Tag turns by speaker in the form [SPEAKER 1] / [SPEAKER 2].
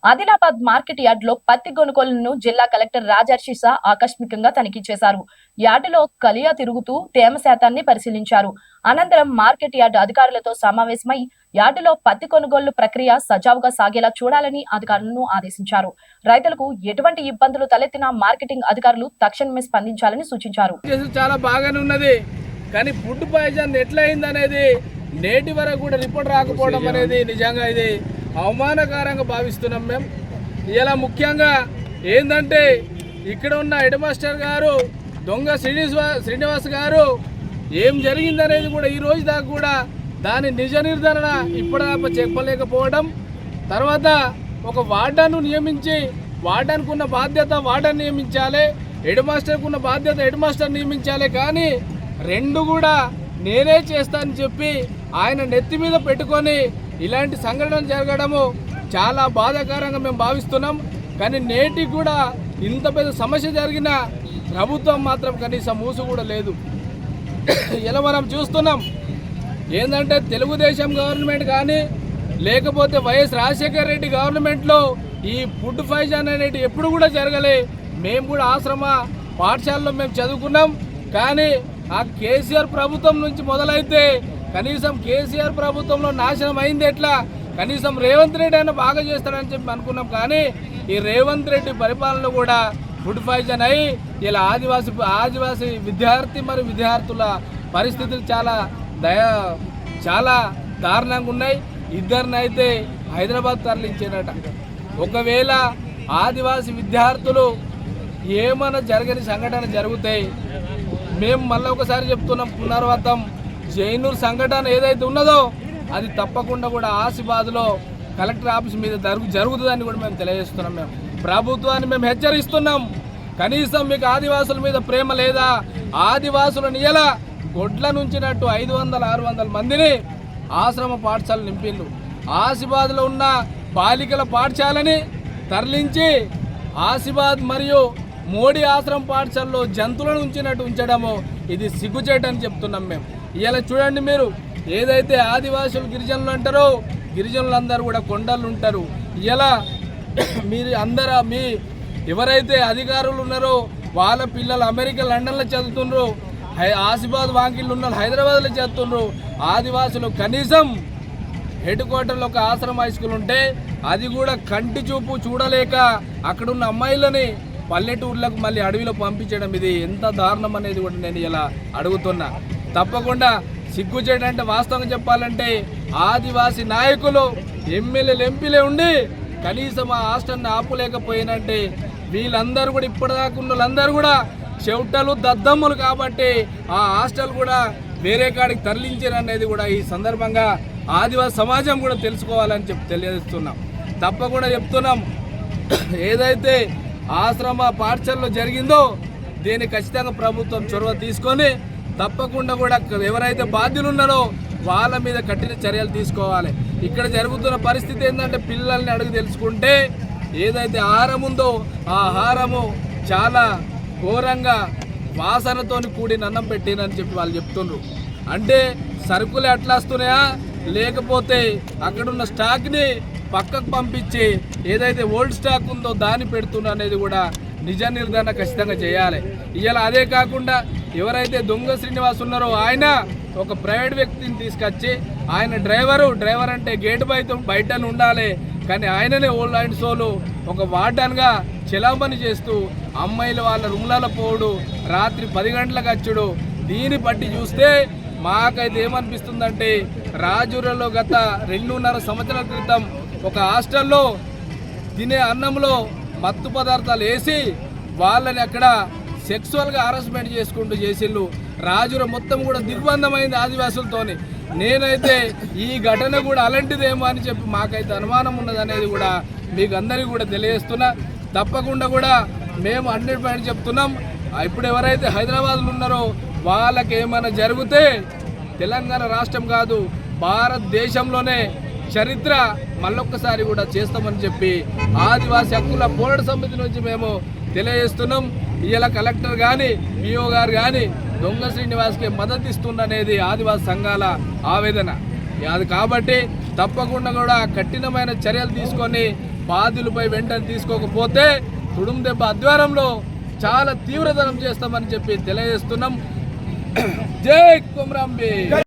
[SPEAKER 1] Adilabad market yard లో పత్తి కొనుగోలును జిల్లా కలెక్టర్ రాజర్షిసా ఆకస్మికంగా తనిఖీ చేశారు. యార్డులో కలియా తిరుగుతూ తేమ శాతాన్ని పరిశీలించారు. అనంతరం మార్కెట్ యార్డ్ అధికారులతో సమావేశమై యార్డులో పత్తి కొనుగోలు ప్రక్రియ సజావుగా సాగేలా చూడాలని అధికారులను ఆదేశించారు. రైతులకు ఎటువంటి ఇబ్బందులు తలెత్తినా మార్కెటింగ్ అధికారులు తక్షణమే స్పందించాలని సూచించారు.
[SPEAKER 2] చాలా బాగానే ఉన్నది, కానీ ఫుడ్ పాయిజన్ ఎట్లయింది అనేది నేటి వరకు కూడా రిపోర్ట్ రాకపోవడం అనేది నిజంగా ఇది అవమానకరంగా భావిస్తున్నాం. మేము ఇలా ముఖ్యంగా ఏంటంటే ఇక్కడ ఉన్న హెడ్ మాస్టర్ గారు దొంగ శ్రీనివాస్ గారు ఏం జరిగిందనేది కూడా ఈ రోజు దాకా కూడా దాని నిజ నిర్ధారణ ఇప్పటిదాకా చెప్పలేకపోవడం, తర్వాత ఒక వార్డన్ను నియమించి వార్డన్కు ఉన్న బాధ్యత వార్డన్ నియమించాలి, హెడ్ మాస్టర్కు ఉన్న బాధ్యత హెడ్ మాస్టర్ నియమించాలి, కానీ రెండు కూడా నేనే చేస్తానని చెప్పి ఆయన నెత్తి మీద పెట్టుకొని ఇలాంటి సంఘటన జరగడము చాలా బాధాకరంగా మేము భావిస్తున్నాం. కానీ నేటికి కూడా ఇంత పెద్ద సమస్య జరిగిన ప్రభుత్వం మాత్రం కనీసం మూసు కూడా లేదు. ఇలా మనం చూస్తున్నాం ఏంటంటే తెలుగుదేశం గవర్నమెంట్ కానీ లేకపోతే వైఎస్ రాజశేఖర రెడ్డి గవర్నమెంట్లో ఈ ఫుడ్ పాయిజన్ అనేది ఎప్పుడు కూడా జరగలే. మేము కూడా ఆశ్రమ పాఠశాలలో మేము చదువుకున్నాం, కానీ ఆ కేసీఆర్ ప్రభుత్వం నుంచి మొదలైతే కనీసం కేసీఆర్ ప్రభుత్వంలో నాశనం అయింది ఎట్లా, కనీసం రేవంత్ రెడ్డి అయినా బాగా చేస్తాడని చెప్పి అనుకున్నాం. కానీ ఈ రేవంత్ రెడ్డి పరిపాలన కూడా ఫుడ్ పాయిజన్ అయ్యి ఇలా ఆదివాసీ విద్యార్థి మరియు విద్యార్థుల పరిస్థితులు చాలా దారుణంగా ఉన్నాయి. ఇద్దరిని అయితే హైదరాబాద్ తరలించారట. ఒకవేళ ఆదివాసీ విద్యార్థులు ఏమైనా జరగని సంఘటన జరుగుతాయి, మేము మళ్ళీ ఒకసారి చెప్తున్నాం, పునరావృతం జైనూర్ సంఘటన ఏదైతే ఉన్నదో అది తప్పకుండా కూడా ఆసిఫాబాద్లో కలెక్టర్ ఆఫీస్ మీద జరుగుతుందని కూడా మేము తెలియజేస్తున్నాం. మేము ప్రభుత్వాన్ని మేము హెచ్చరిస్తున్నాం, కనీసం మీకు ఆదివాసుల మీద ప్రేమ లేదా? ఆదివాసులను ఎలా గొడ్ల నుంచినట్టు 500-600 మందిని ఆశ్రమ పాఠశాల నింపిళ్ళు. ఆసిఫాబాద్లో ఉన్న బాలికల పాఠశాలని తరలించి ఆసిఫాబాద్ మరియు మోడీ ఆశ్రమ పాఠశాలలో జంతువులను ఉంచడము ఇది సిగ్గుచేటని చెప్తున్నాం మేము. ఇలా చూడండి, మీరు ఏదైతే ఆదివాసులు గిరిజనులు అంటారో గిరిజనులందరూ కూడా కొండలు ఉంటారు. ఇలా మీరు మీ ఎవరైతే అధికారులు ఉన్నారో వాళ్ళ పిల్లలు అమెరికా లండన్లో చదువుతున్నారు, ఆసిఫాబాద్ వాంకిళ్ళు ఉన్నారు, హైదరాబాద్లో చదువుతున్నారు. ఆదివాసులు కనీసం హెడ్ క్వార్టర్లో ఒక ఆశ్రమ హై స్కూల్ ఉంటే అది కూడా కంటి చూపు చూడలేక అక్కడున్న అమ్మాయిలని పల్లెటూర్లకు మళ్ళీ అడవిలో పంపించడం ఇది ఎంత దారుణం అనేది కూడా నేను ఇలా అడుగుతున్నా. తప్పకుండా సిగ్గుచేటంటే వాస్తవంగా చెప్పాలంటే ఆదివాసీ నాయకులు ఎమ్మెల్యేలు ఎంపీలే ఉండి కనీసం ఆ హాస్టల్ని ఆపులేకపోయినంటే వీళ్ళందరూ కూడా ఇప్పటిదాకా ఉన్న వాళ్ళందరూ కూడా చెవుటలు దద్దమ్ములు కాబట్టి ఆ హాస్టల్ కూడా వేరే కాడికి తరలించారు అనేది కూడా ఈ సందర్భంగా ఆదివాసీ సమాజం కూడా తెలుసుకోవాలని చెప్పి తెలియజేస్తున్నాం. తప్పకుండా చెప్తున్నాం, ఏదైతే ఆశ్రమ పాఠశాలలో జరిగిందో దీన్ని ఖచ్చితంగా ప్రభుత్వం చొరవ తీసుకొని తప్పకుండా కూడా ఎవరైతే బాధ్యులు ఉన్నారో వాళ్ళ మీద కఠిన చర్యలు తీసుకోవాలి. ఇక్కడ జరుగుతున్న పరిస్థితి ఏంటంటే పిల్లల్ని అడుగు తెలుసుకుంటే ఏదైతే ఆహారం ఉందో ఆ ఆహారము చాలా ఘోరంగా వాసనతో కూడిన అన్నం పెట్టినని చెప్పి వాళ్ళు చెప్తున్నారు. అంటే సరుకులు ఎట్లా వస్తున్నాయా లేకపోతే అక్కడున్న స్టాక్ని పక్కకు పంపించి ఏదైతే ఓల్డ్ స్టాక్ ఉందో దాన్ని పెడుతున్నా అనేది కూడా నిజ నిర్ధారణ ఖచ్చితంగా చేయాలి. ఇవాళ అదే కాకుండా ఎవరైతే దొంగ శ్రీనివాస్ ఉన్నారో ఆయన ఒక ప్రైవేట్ వ్యక్తిని తీసుకొచ్చి ఆయన డ్రైవర్ అంటే గేటు బయట ఉండాలి, కానీ ఆయననే ఓల్డ్ అండ్ సోలు ఒక వార్డన్గా చెలామణి చేస్తూ అమ్మాయిలు వాళ్ళ రూమ్లలో పోవడు, రాత్రి 10 గంటలకు వచ్చుడు. దీన్ని బట్టి చూస్తే మాకైతే ఏమనిపిస్తుందంటే రాజూరులో గత 2.5 సంవత్సరాల క్రితం ఒక హాస్టల్లో తినే అన్నంలో మత్తు పదార్థాలు వేసి వాళ్ళని అక్కడ సెక్సువల్గా హరాస్మెంట్ చేసుకుంటూ చేసిళ్ళు. రాజుర మొత్తం కూడా దిగ్బంధమైంది ఆదివాసులతోని. నేనైతే ఈ ఘటన కూడా అలాంటిదేమో అని చెప్పి మాకైతే అనుమానం ఉన్నదనేది కూడా మీకు అందరికీ కూడా తెలియజేస్తున్నా. తప్పకుండా కూడా మేము 100% చెప్తున్నాం, ఇప్పుడు ఎవరైతే హైదరాబాద్లో ఉన్నారో వాళ్ళకి ఏమైనా జరిగితే తెలంగాణ రాష్ట్రం కాదు భారతదేశంలోనే చరిత్ర మళ్ళొక్కసారి కూడా చేస్తామని చెప్పి ఆదివాసీ హక్కుల పోరాట సమితి నుంచి మేము తెలియజేస్తున్నాం. ఇలా కలెక్టర్ కానీ పిఓ గారు కానీ దొంగ శ్రీనివాస్కి మద్దతు ఇస్తుందనేది ఆదివాసీ సంఘాల ఆవేదన. అది కాబట్టి తప్పకుండా కూడా కఠినమైన చర్యలు తీసుకొని బాధ్యులపై వెంటనే తీసుకోకపోతే తుడుం దెబ్బ ఆధ్వర్యంలో చాలా తీవ్రతరం చేస్తామని చెప్పి తెలియజేస్తున్నాం. జై కొమరాంబి.